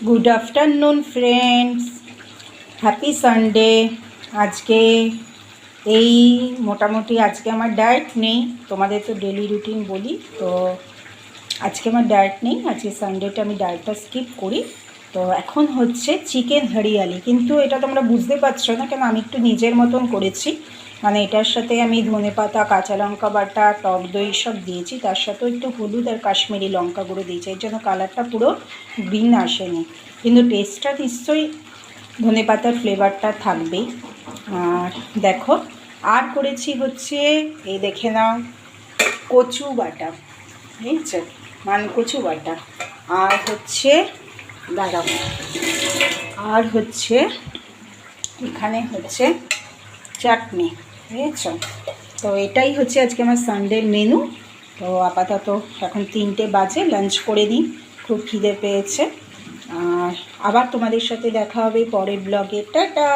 Good afternoon friends, happy Sunday. আজকে এই মোটামুটি আজকে আমার ডায়েট নেই, তোমাদের তো ডেলি রুটিন বলি, তো আজকে আমার ডায়েট নেই। আজকে সানডেটা আমি ডায়েটটা স্কিপ করি। তো এখন হচ্ছে চিকেন হরিয়ালি, কিন্তু এটা তোমরা বুঝতে পারছো না কেন, আমি একটু নিজের মতন করেছি। মানে এটার সাথে আমি ধনেপাতা, কাঁচা লঙ্কা বাটা, টক দই সব দিয়েছি, তার সাথেও একটু হলুদ আর কাশ্মীরি লঙ্কা গুঁড়ো দিয়েছি, এর জন্য কালারটা পুরো গ্রিন আসেনি, কিন্তু টেস্টটা নিশ্চয়ই ধনেপাতার ফ্লেভারটা থাকবেই। আর দেখো, আর করেছি হচ্ছে এই দেখে নাও, কচু বাটা, বুঝছো, কচু বাটা। আর হচ্ছে দাঁড়াও, আর হচ্ছে এখানে হচ্ছে চাটনি, বুঝেছ। তো এটাই হচ্ছে আজকে আমার সানডের মেনু। তো আপাতত এখন 3টে বাজে, লাঞ্চ করে নিই, খুব খিদে পেয়েছে। আর আবার তোমাদের সাথে দেখা হবে পরের ব্লগে। টাটা।